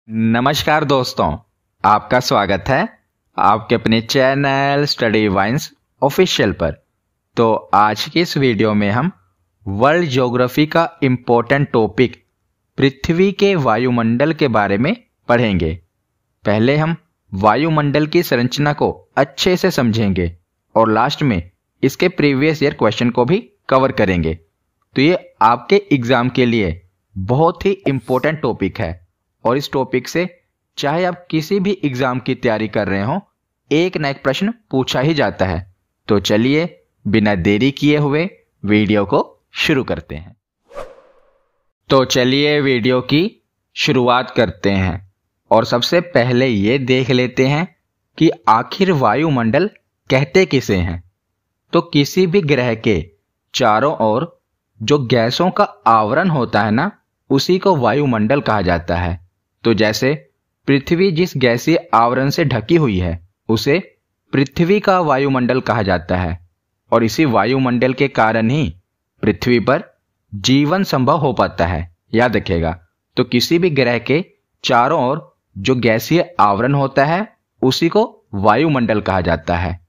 नमस्कार दोस्तों, आपका स्वागत है आपके अपने चैनल स्टडी वाइन्स ऑफिशियल पर। तो आज की इस वीडियो में हम वर्ल्ड ज्योग्राफी का इम्पोर्टेंट टॉपिक पृथ्वी के वायुमंडल के बारे में पढ़ेंगे। पहले हम वायुमंडल की संरचना को अच्छे से समझेंगे और लास्ट में इसके प्रीवियस ईयर क्वेश्चन को भी कवर करेंगे। तो ये आपके एग्जाम के लिए बहुत ही इम्पोर्टेंट टॉपिक है और इस टॉपिक से चाहे आप किसी भी एग्जाम की तैयारी कर रहे हो, एक न एक प्रश्न पूछा ही जाता है। तो चलिए बिना देरी किए हुए वीडियो को शुरू करते हैं। तो चलिए वीडियो की शुरुआत करते हैं और सबसे पहले ये देख लेते हैं कि आखिर वायुमंडल कहते किसे हैं। तो किसी भी ग्रह के चारों ओर जो गैसों का आवरण होता है ना, उसी को वायुमंडल कहा जाता है। तो जैसे पृथ्वी जिस गैसीय आवरण से ढकी हुई है उसे पृथ्वी का वायुमंडल कहा जाता है और इसी वायुमंडल के कारण ही पृथ्वी पर जीवन संभव हो पाता है। याद रखिएगा, तो किसी भी ग्रह के चारों ओर जो गैसीय आवरण होता है उसी को वायुमंडल कहा जाता है।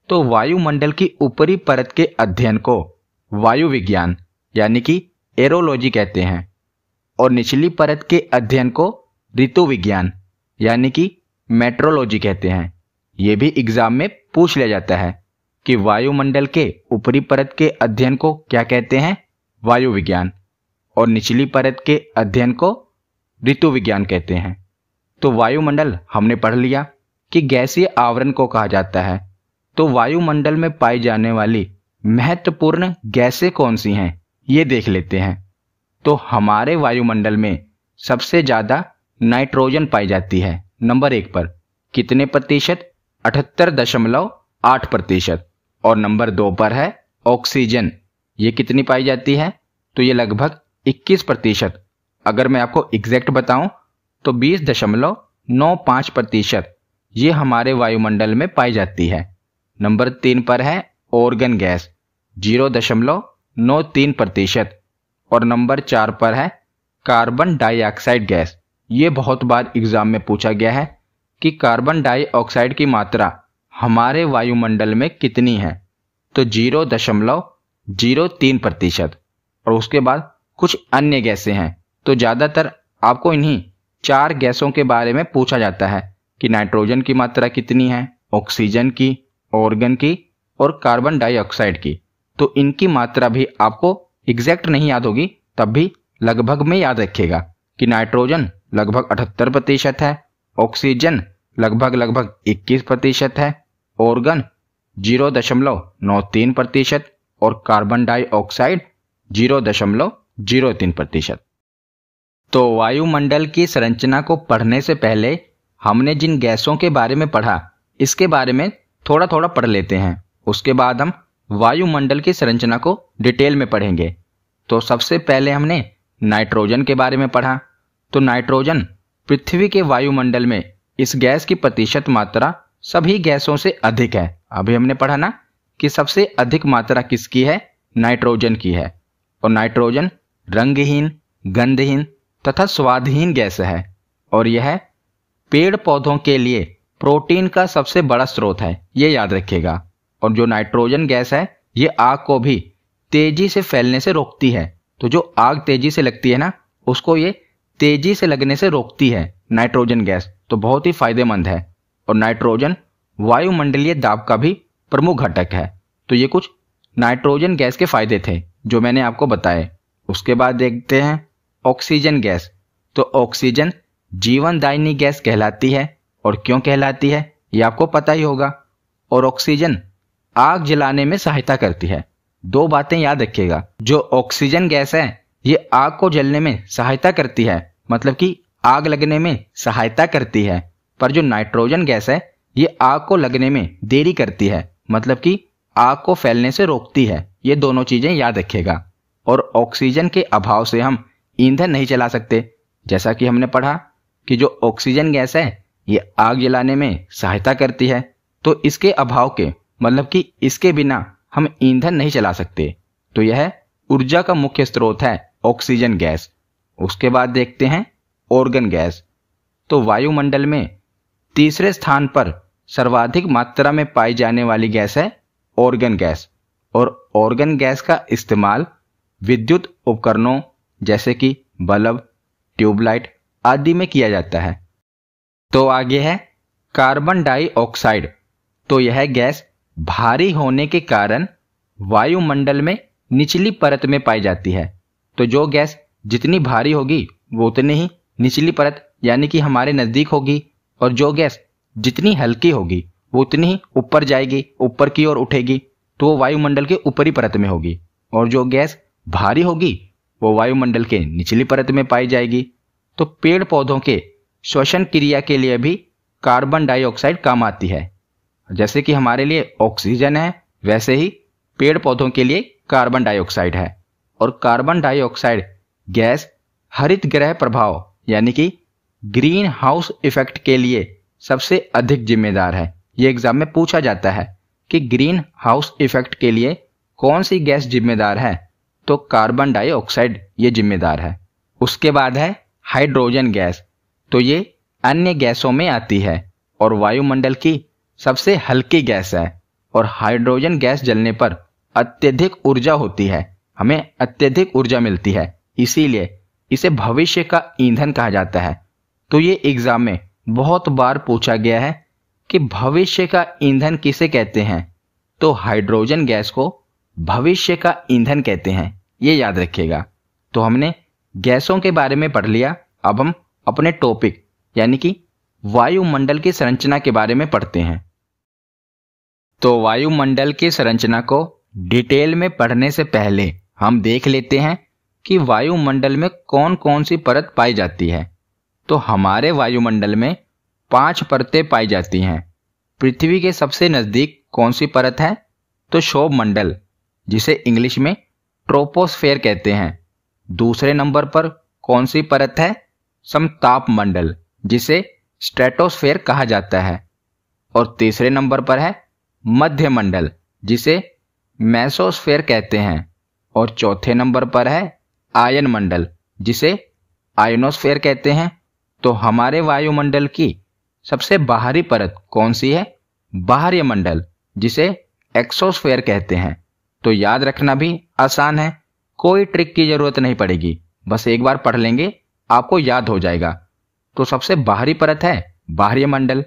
तो वायुमंडल की ऊपरी परत के अध्ययन को वायु विज्ञान यानी कि एरोलॉजी कहते हैं और निचली परत के अध्ययन को ऋतु विज्ञान यानी कि मेट्रोलॉजी कहते हैं। यह भी एग्जाम में पूछ लिया जाता है कि वायुमंडल के ऊपरी परत के अध्ययन को क्या कहते हैं, वायु विज्ञान, और निचली परत के अध्ययन को ऋतु विज्ञान कहते हैं। तो वायुमंडल हमने पढ़ लिया कि गैसीय आवरण को कहा जाता है। तो वायुमंडल में पाई जाने वाली महत्वपूर्ण गैसें कौन सी हैं, ये देख लेते हैं। तो हमारे वायुमंडल में सबसे ज्यादा नाइट्रोजन पाई जाती है। नंबर 1 पर कितने प्रतिशत? 78.8%। और नंबर 2 पर है ऑक्सीजन। ये कितनी पाई जाती है? तो ये लगभग 21%। अगर मैं आपको एग्जैक्ट बताऊं तो 20.95% ये हमारे वायुमंडल में पाई जाती है। नंबर 3 पर है ऑर्गन गैस, 0.93%। और नंबर 4 पर है कार्बन डाइऑक्साइड गैस। ये बहुत बार एग्जाम में पूछा गया है कि कार्बन डाइऑक्साइड की मात्रा हमारे वायुमंडल में कितनी है, तो 0.03%। और उसके बाद कुछ अन्य गैसें हैं। तो ज्यादातर आपको इन्हीं 4 गैसों के बारे में पूछा जाता है कि नाइट्रोजन की मात्रा कितनी है, ऑक्सीजन की, ऑर्गन की और कार्बन डाइऑक्साइड की। तो इनकी मात्रा भी आपको एग्जैक्ट नहीं याद होगी, तब भी लगभग में याद रखिएगा कि नाइट्रोजन लगभग 78% है, ऑक्सीजन लगभग 21% है, ऑर्गन 0.93% और कार्बन डाइऑक्साइड 0.03%। तो वायुमंडल की संरचना को पढ़ने से पहले हमने जिन गैसों के बारे में पढ़ा, इसके बारे में थोड़ा थोड़ा पढ़ लेते हैं। उसके बाद हम वायुमंडल की संरचना को डिटेल में पढ़ेंगे। तो सबसे पहले हमने नाइट्रोजन के बारे में पढ़ा। तो नाइट्रोजन पृथ्वी के वायुमंडल में इस गैस की प्रतिशत मात्रा सभी गैसों से अधिक है। अभी हमने पढ़ा ना कि सबसे अधिक मात्रा किसकी है, नाइट्रोजन की है। और नाइट्रोजन रंगहीन, गंधहीन तथा स्वादहीन गैस है और यह पेड़ पौधों के लिए प्रोटीन का सबसे बड़ा स्रोत है, ये याद रखिएगा। और जो नाइट्रोजन गैस है ये आग को भी तेजी से फैलने से रोकती है। तो जो आग तेजी से लगती है ना, उसको ये तेजी से लगने से रोकती है नाइट्रोजन गैस। तो बहुत ही फायदेमंद है। और नाइट्रोजन वायुमंडलीय दाब का भी प्रमुख घटक है। तो ये कुछ नाइट्रोजन गैस के फायदे थे जो मैंने आपको बताए। उसके बाद देखते हैं ऑक्सीजन गैस। तो ऑक्सीजन जीवनदायिनी गैस कहलाती है। और क्यों कहलाती है ये आपको पता ही होगा। और ऑक्सीजन आग जलाने में सहायता करती है। 2 बातें याद रखिएगा, जो ऑक्सीजन गैस है ये आग को जलने में सहायता करती है, मतलब कि आग लगने में सहायता करती है। पर जो नाइट्रोजन गैस है ये आग को लगने में देरी करती है, मतलब कि आग को फैलने से रोकती है। ये दोनों चीजें याद रखिएगा। और ऑक्सीजन के अभाव से हम ईंधन नहीं चला सकते। जैसा कि हमने पढ़ा कि जो ऑक्सीजन गैस है ये आग जलाने में सहायता करती है। तो इसके अभाव के मतलब कि इसके बिना हम ईंधन नहीं चला सकते। तो यह ऊर्जा का मुख्य स्रोत है ऑक्सीजन गैस। उसके बाद देखते हैं ऑर्गन गैस। तो वायुमंडल में तीसरे स्थान पर सर्वाधिक मात्रा में पाई जाने वाली गैस है ऑर्गन गैस। और ऑर्गन गैस का इस्तेमाल विद्युत उपकरणों जैसे कि बल्ब, ट्यूबलाइट आदि में किया जाता है। तो आगे है कार्बन डाइऑक्साइड। तो यह गैस भारी होने के कारण वायुमंडल में निचली परत में पाई जाती है। तो जो गैस जितनी भारी होगी वो उतनी ही निचली परत यानी कि हमारे नजदीक होगी, और जो गैस जितनी हल्की होगी वो उतनी ही ऊपर जाएगी, ऊपर की ओर उठेगी, तो वो वायुमंडल के ऊपरी परत में होगी। और जो गैस भारी होगी वो वायुमंडल के निचली परत में पाई जाएगी। तो पेड़ पौधों के श्वसन क्रिया के लिए भी कार्बन डाइऑक्साइड काम आती है। जैसे कि हमारे लिए ऑक्सीजन है, वैसे ही पेड़ पौधों के लिए कार्बन डाइऑक्साइड है। और कार्बन डाइऑक्साइड गैस हरित गृह प्रभाव यानी कि ग्रीन हाउस इफेक्ट के लिए सबसे अधिक जिम्मेदार है। यह एग्जाम में पूछा जाता है कि ग्रीन हाउस इफेक्ट के लिए कौन सी गैस जिम्मेदार है, तो कार्बन डाइऑक्साइड ये जिम्मेदार है। उसके बाद है हाइड्रोजन गैस। तो ये अन्य गैसों में आती है और वायुमंडल की सबसे हल्की गैस है। और हाइड्रोजन गैस जलने पर अत्यधिक ऊर्जा होती है, हमें अत्यधिक ऊर्जा मिलती है, इसीलिए इसे भविष्य का ईंधन कहा जाता है। तो ये एग्जाम में बहुत बार पूछा गया है कि भविष्य का ईंधन किसे कहते हैं, तो हाइड्रोजन गैस को भविष्य का ईंधन कहते हैं, ये याद रखिएगा। तो हमने गैसों के बारे में पढ़ लिया। अब हम अपने टॉपिक यानी कि वायुमंडल की संरचना के बारे में पढ़ते हैं। तो वायुमंडल की संरचना को डिटेल में पढ़ने से पहले हम देख लेते हैं कि वायुमंडल में कौन कौन सी परत पाई जाती है। तो हमारे वायुमंडल में 5 परतें पाई जाती हैं। पृथ्वी के सबसे नजदीक कौन सी परत है, तो क्षोभ मंडल, जिसे इंग्लिश में ट्रोपोस्फेयर कहते हैं। दूसरे नंबर पर कौन सी परत है, समताप मंडल, जिसे स्ट्रेटोस्फेयर कहा जाता है। और तीसरे नंबर पर है मध्य मंडल, जिसे मेसोस्फेयर कहते हैं। और चौथे नंबर पर है आयन मंडल, जिसे आयनोस्फेयर कहते हैं। तो हमारे वायुमंडल की सबसे बाहरी परत कौन सी है, बाहरी मंडल, जिसे एक्सोस्फेयर कहते हैं। तो याद रखना भी आसान है, कोई ट्रिक की जरूरत नहीं पड़ेगी, बस एक बार पढ़ लेंगे आपको याद हो जाएगा। तो सबसे बाहरी परत है बाहरी मंडल।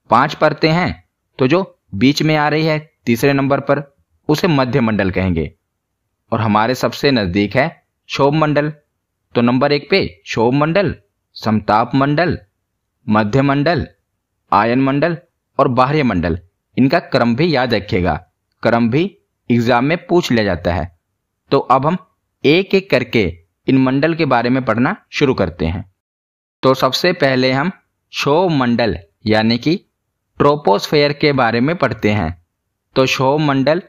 5 परतें हैं, तो जो बीच में आ रही है तीसरे नंबर पर उसे मध्य मंडल कहेंगे। और हमारे सबसे नजदीक है क्षोभ मंडल। तो नंबर 1 पे क्षोभ मंडल, समताप मंडल, मध्य मंडल, आयन मंडल और बाह्य मंडल। इनका क्रम भी याद रखिएगा, क्रम भी एग्जाम में पूछ लिया जाता है। तो अब हम एक एक करके इन मंडल के बारे में पढ़ना शुरू करते हैं। तो सबसे पहले हम क्षोभ मंडल यानी कि ट्रोपोस्फेयर के बारे में पढ़ते हैं। तो क्षोभ मंडल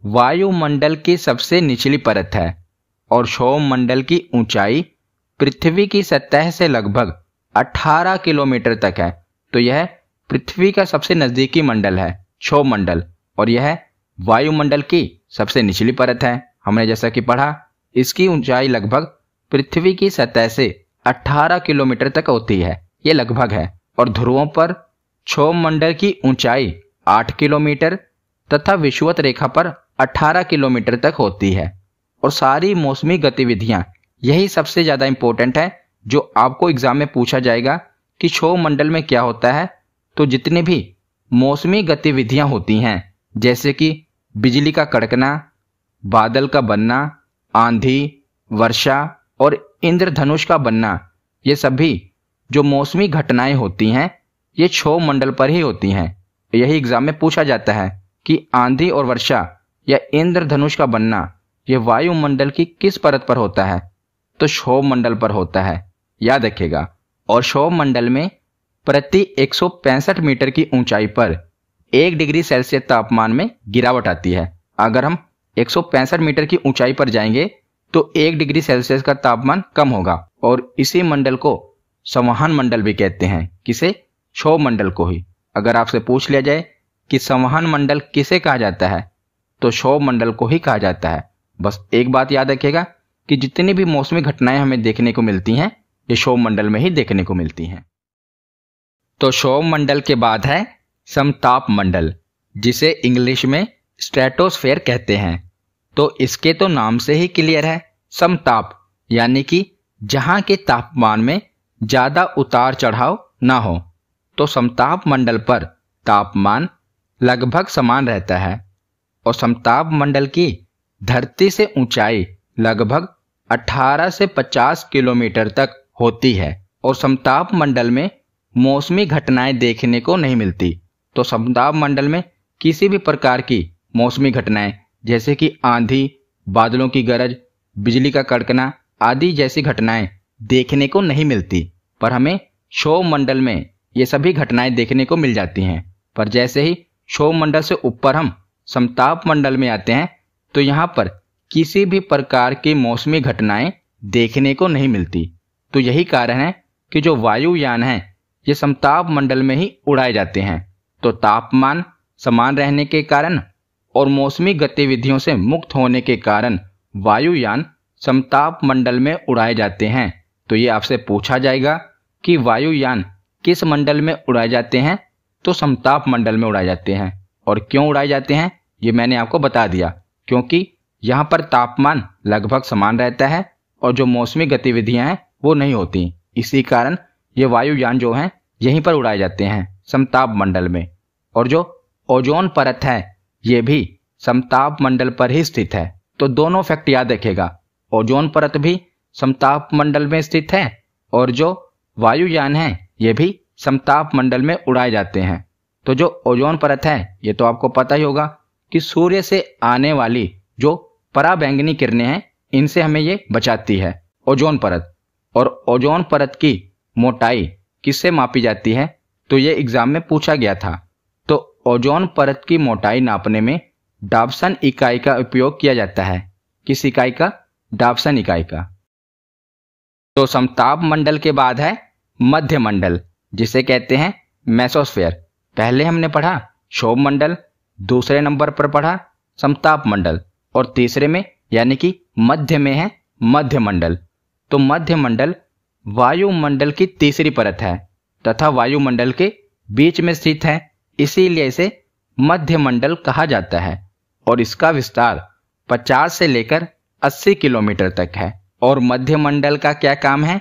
वायुमंडल की सबसे निचली परत है और क्षोभ मंडल की ऊंचाई पृथ्वी की सतह से लगभग 18 किलोमीटर तक है। तो यह पृथ्वी का सबसे नजदीकी मंडल है क्षोभ मंडल, और यह वायुमंडल की सबसे निचली परत है। हमने जैसा कि पढ़ा, इसकी ऊंचाई लगभग पृथ्वी की सतह से 18 किलोमीटर तक होती है, ये लगभग है। और ध्रुवों पर क्षोभ मंडल की ऊंचाई 8 किलोमीटर तथा विषुवत रेखा पर 18 किलोमीटर तक होती है। और सारी मौसमी गतिविधियां, यही सबसे ज्यादा इंपॉर्टेंट है जो आपको एग्जाम में पूछा जाएगा कि क्षोभ मंडल में क्या होता है। तो जितनी भी मौसमी गतिविधियां होती हैं, जैसे कि बिजली का कड़कना, बादल का बनना, आंधी, वर्षा और इंद्रधनुष का बनना, ये सभी जो मौसमी घटनाएं होती हैं ये क्षोभ मंडल पर ही होती हैं। यही एग्जाम में पूछा जाता है कि आंधी और वर्षा या इंद्रधनुष का बनना यह वायुमंडल की किस परत पर होता है, तो क्षोभ मंडल पर होता है, याद रखिएगा। और क्षोभ मंडल में प्रति 165 मीटर की ऊंचाई पर 1 डिग्री सेल्सियस तापमान में गिरावट आती है। अगर हम 165 मीटर की ऊंचाई पर जाएंगे तो 1 डिग्री सेल्सियस का तापमान कम होगा। और इसी मंडल को संवहन मंडल भी कहते हैं। किसे? क्षोभ मंडल को ही। अगर आपसे पूछ लिया जाए कि संवहन मंडल किसे कहा जाता है, तो क्षोभ मंडल को ही कहा जाता है। बस एक बात याद रखिएगा कि जितनी भी मौसमी घटनाएं हमें देखने को मिलती हैं ये क्षोभ मंडल में ही देखने को मिलती हैं। तो क्षोभ मंडल के बाद है समताप मंडल, जिसे इंग्लिश में स्ट्रेटोस्फेयर कहते हैं। तो इसके तो नाम से ही क्लियर है, समताप यानी कि जहां के तापमान में ज्यादा उतार चढ़ाव ना हो। तो समताप मंडल पर तापमान लगभग समान रहता है और समताप मंडल की धरती से ऊंचाई लगभग 18 से 50 किलोमीटर तक होती है और समताप मंडल में मौसमी घटनाएं देखने को नहीं मिलती। तो समताप मंडल में किसी भी प्रकार की मौसमी घटनाएं जैसे कि आंधी, बादलों की गरज, बिजली का कड़कना आदि जैसी घटनाएं देखने को नहीं मिलती, पर हमें क्षोभ मंडल में ये सभी घटनाएं देखने को मिल जाती हैं। पर जैसे ही क्षोभ मंडल से ऊपर हम समताप मंडल में आते हैं तो यहाँ पर किसी भी प्रकार की मौसमी घटनाएं देखने को नहीं मिलती। तो यही कारण है कि जो वायुयान हैं ये समताप मंडल में ही उड़ाए जाते हैं। तो तापमान समान रहने के कारण और मौसमी गतिविधियों से मुक्त होने के कारण वायुयान समताप मंडल में उड़ाए जाते हैं। तो ये आपसे पूछा जाएगा कि वायुयान किस मंडल में उड़ाए जाते हैं, तो समताप मंडल में उड़ाए जाते हैं। और क्यों उड़ाए जाते हैं ये मैंने आपको बता दिया, क्योंकि यहाँ पर तापमान लगभग समान रहता है और जो मौसमी गतिविधियां हैं वो नहीं होती। इसी कारण ये वायुयान जो हैं यहीं पर उड़ाए जाते हैं समताप मंडल में। और जो ओजोन परत है ये भी समताप मंडल पर ही स्थित है। तो दोनों फैक्ट याद रखिएगा, ओजोन परत भी समताप मंडल में स्थित है और जो वायुयान है ये भी समताप मंडल में उड़ाए जाते हैं। तो जो ओजोन परत है ये तो आपको पता ही होगा कि सूर्य से आने वाली जो पराबैंगनी किरणें हैं इनसे हमें ये बचाती है ओजोन परत। और ओजोन परत की मोटाई किससे मापी जाती है, तो ये एग्जाम में पूछा गया था। तो ओजोन परत की मोटाई नापने में डाप्सन इकाई का उपयोग किया जाता है। किस इकाई का? डाप्सन इकाई का। तो समताप मंडल के बाद है मध्य मंडल, जिसे कहते हैं मेसोस्फेयर। पहले हमने पढ़ा क्षोभ मंडल, दूसरे नंबर पर पढ़ा समताप मंडल और तीसरे में यानी कि मध्य में है मध्य मंडल। तो मध्य मंडल वायुमंडल की तीसरी परत है तथा वायुमंडल के बीच में स्थित है, इसीलिए इसे मध्य मंडल कहा जाता है। और इसका विस्तार 50 से लेकर 80 किलोमीटर तक है। और मध्य मंडल का क्या काम है,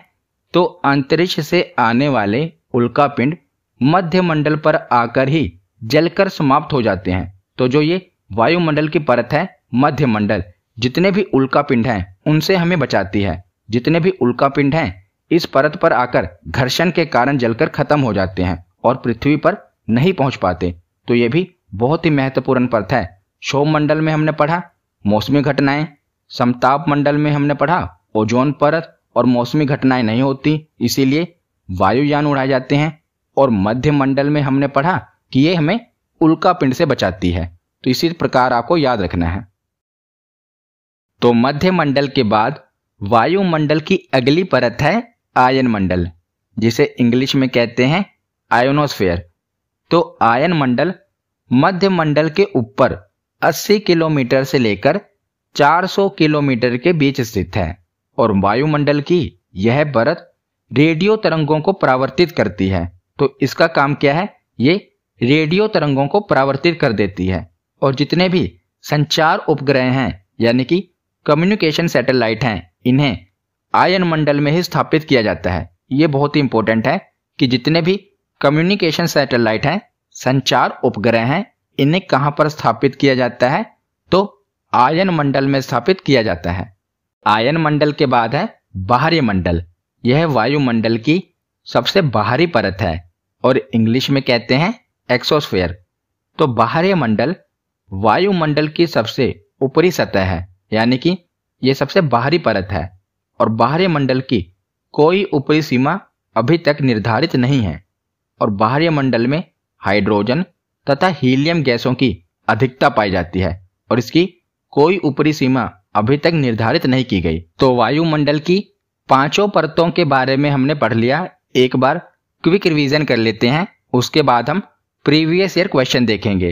तो अंतरिक्ष से आने वाले उल्कापिंड मध्य मंडल पर आकर ही जलकर समाप्त हो जाते हैं। तो जो ये वायुमंडल की परत है मध्य मंडल, जितने भी उल्कापिंड हैं उनसे हमें बचाती है। जितने भी उल्कापिंड हैं इस परत पर आकर घर्षण के कारण जलकर खत्म हो जाते हैं और पृथ्वी पर नहीं पहुंच पाते। तो ये भी बहुत ही महत्वपूर्ण परत है। क्षोभ मंडल में हमने पढ़ा मौसमी घटनाएं, समताप मंडल में हमने पढ़ा ओजोन परत और मौसमी घटनाएं नहीं होती, इसीलिए वायुयान उड़ाए जाते हैं। और मध्य मंडल में हमने पढ़ा कि ये हमें उल्कापिंड से बचाती है। तो इसी प्रकार आपको याद रखना है। तो मध्य मंडल के बाद वायुमंडल की अगली परत है आयन मंडल, जिसे इंग्लिश में कहते हैं आयोनोस्फेयर। तो आयन मंडल मध्य मंडल के ऊपर 80 किलोमीटर से लेकर 400 किलोमीटर के बीच स्थित है। और वायुमंडल की यह परत रेडियो तरंगों को परावर्तित करती है। तो इसका काम क्या है, ये रेडियो तरंगों को परावर्तित कर देती है। और जितने भी संचार उपग्रह हैं यानी कि कम्युनिकेशन सैटेलाइट हैं, इन्हें आयन मंडल में ही स्थापित किया जाता है। ये बहुत ही इंपॉर्टेंट है कि जितने भी कम्युनिकेशन सैटेलाइट हैं, संचार उपग्रह हैं, इन्हें कहां पर स्थापित किया जाता है, तो आयन मंडल में स्थापित किया जाता है। आयन मंडल के बाद है बाहरी मंडल। यह वायुमंडल की सबसे बाहरी परत है और इंग्लिश में कहते हैं एक्सोस्फेयर। तो बाहरी मंडल वायुमंडल की सबसे ऊपरी सतह है, यानी कि यह सबसे बाहरी परत है। और बाहरी मंडल की कोई ऊपरी सीमा अभी तक निर्धारित नहीं है। और बाहरी मंडल में हाइड्रोजन तथा हीलियम गैसों की अधिकता पाई जाती है और इसकी कोई ऊपरी सीमा अभी तक निर्धारित नहीं की गई। तो वायुमंडल की पांचों परतों के बारे में हमने पढ़ लिया। एक बार क्विक रिवीजन कर लेते हैं, उसके बाद हम प्रीवियस ईयर क्वेश्चन देखेंगे।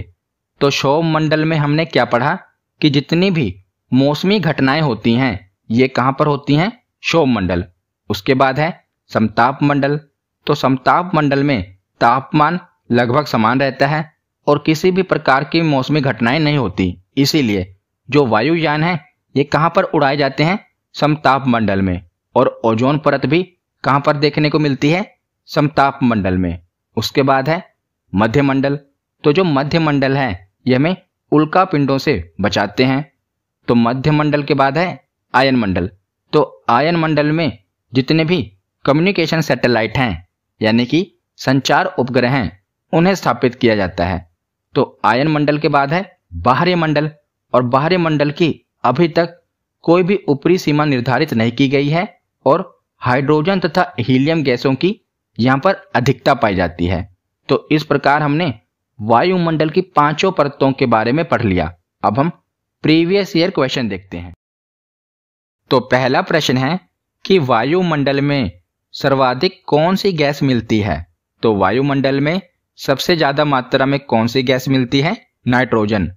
तो क्षोभ मंडल में हमने क्या पढ़ा कि जितनी भी मौसमी घटनाएं होती हैं ये कहां पर होती हैं, क्षोभ मंडल। उसके बाद है समताप मंडल। तो समताप मंडल में तापमान लगभग समान रहता है और किसी भी प्रकार की मौसमी घटनाएं नहीं होती। इसीलिए जो वायुयान है ये कहाँ पर उड़ाए जाते हैं? समताप मंडल में। और ओजोन परत भी कहाँ पर देखने को मिलती है? समताप मंडल में। उसके बाद है मध्य मंडल। तो जो मध्य मंडल है यह हमें उल्का पिंडों से बचाते हैं। तो मध्य मंडल के बाद है आयन मंडल। तो आयन मंडल में जितने भी कम्युनिकेशन सैटेलाइट हैं यानी कि संचार उपग्रह हैं उन्हें स्थापित किया जाता है। तो आयन मंडल के बाद है बाहरी मंडल। और बाहरी मंडल की अभी तक कोई भी ऊपरी सीमा निर्धारित नहीं की गई है और हाइड्रोजन तथा हीलियम गैसों की यहाँ पर अधिकता पाई जाती है। तो इस प्रकार हमने वायुमंडल की पांचों परतों के बारे में पढ़ लिया। अब हम प्रीवियस ईयर क्वेश्चन देखते हैं। तो पहला प्रश्न है कि वायुमंडल में सर्वाधिक कौन सी गैस मिलती है? तो वायुमंडल में सबसे ज्यादा मात्रा में कौन सी गैस मिलती है? नाइट्रोजन।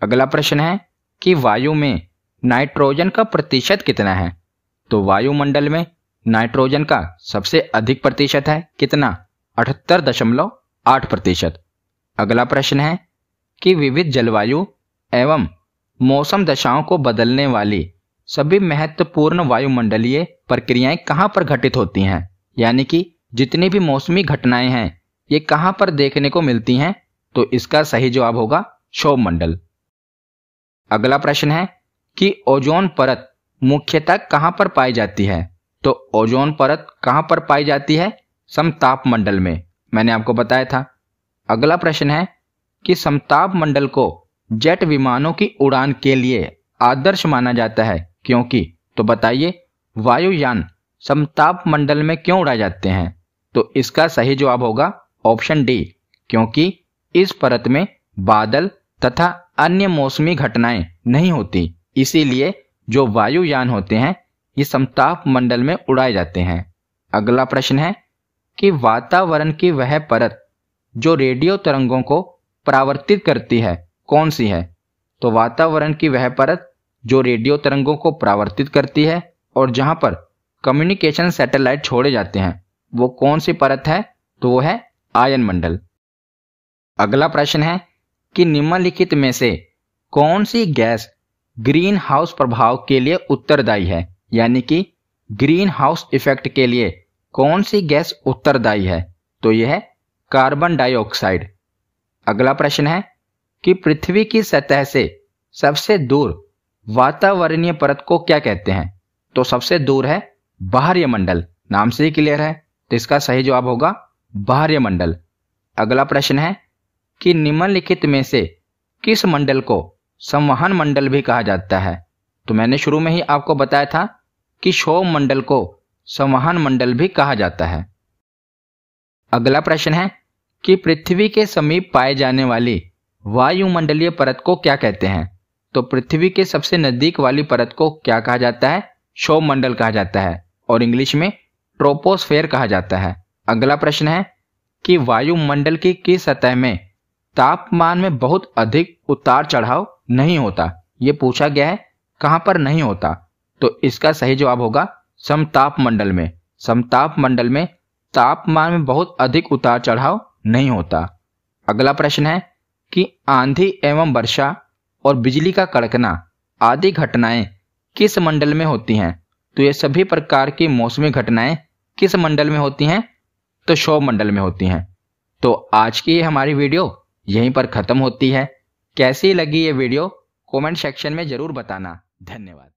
अगला प्रश्न है कि वायु में नाइट्रोजन का प्रतिशत कितना है? तो वायुमंडल में नाइट्रोजन का सबसे अधिक प्रतिशत है, कितना? 78.8%। अगला प्रश्न है कि विविध जलवायु एवं मौसम दशाओं को बदलने वाली सभी महत्वपूर्ण वायुमंडलीय प्रक्रियाएं कहां पर घटित होती हैं? यानी कि जितनी भी मौसमी घटनाएं हैं ये कहां पर देखने को मिलती हैं? तो इसका सही जवाब होगा क्षोभमंडल। अगला प्रश्न है कि ओजोन परत मुख्यतः कहां पर पाई जाती है? तो ओजोन परत कहां पर पाई जाती है? समताप मंडल में, मैंने आपको बताया था। अगला प्रश्न है कि समताप मंडल को जेट विमानों की उड़ान के लिए आदर्श माना जाता है, क्योंकि? तो बताइए वायुयान समताप मंडल में क्यों उड़ाए जाते हैं? तो इसका सही जवाब होगा ऑप्शन डी, क्योंकि इस परत में बादल तथा अन्य मौसमी घटनाएं नहीं होती। इसीलिए जो वायुयान होते हैं ये समताप मंडल में उड़ाए जाते हैं। अगला प्रश्न है कि वातावरण की वह परत जो रेडियो तरंगों को परावर्तित करती है कौन सी है? तो वातावरण की वह परत जो रेडियो तरंगों को परावर्तित करती है और जहां पर कम्युनिकेशन सैटेलाइट छोड़े जाते हैं वो कौन सी परत है? तो वो है आयन मंडल। अगला प्रश्न है कि निम्नलिखित में से कौन सी गैस ग्रीन हाउस प्रभाव के लिए उत्तरदायी है? यानी कि ग्रीन हाउस इफेक्ट के लिए कौन सी गैस उत्तरदायी है? तो यह है कार्बन डाइऑक्साइड। अगला प्रश्न है कि पृथ्वी की सतह से सबसे दूर वातावरणीय परत को क्या कहते हैं? तो सबसे दूर है बाहरी मंडल, नाम से ही क्लियर है, तो इसका सही जवाब होगा बाहरी मंडल। अगला प्रश्न है कि निम्नलिखित में से किस मंडल को संवहन मंडल भी कहा जाता है? तो मैंने शुरू में ही आपको बताया था कि क्षोभ मंडल को संवहन मंडल भी कहा जाता है। अगला प्रश्न है कि पृथ्वी के समीप पाए जाने वाली वायुमंडलीय परत को क्या कहते हैं? तो पृथ्वी के सबसे नजदीक वाली परत को क्या कहा जाता है? क्षोभ मंडल कहा जाता है और इंग्लिश में ट्रोपोस्फेयर कहा जाता है। अगला प्रश्न है कि वायुमंडल की किस सतह में तापमान में बहुत अधिक उतार चढ़ाव नहीं होता? ये पूछा गया है, कहां पर नहीं होता? तो इसका सही जवाब होगा समताप मंडल में। समताप मंडल में तापमान में बहुत अधिक उतार चढ़ाव नहीं होता। अगला प्रश्न है कि आंधी एवं वर्षा और बिजली का कड़कना आदि घटनाएं किस मंडल में होती हैं? तो ये सभी प्रकार की मौसमी घटनाएं किस मंडल में होती हैं? तो क्षोभ मंडल में होती हैं। तो आज की ये हमारी वीडियो यहीं पर खत्म होती है। कैसी लगी ये वीडियो कमेंट सेक्शन में जरूर बताना। धन्यवाद।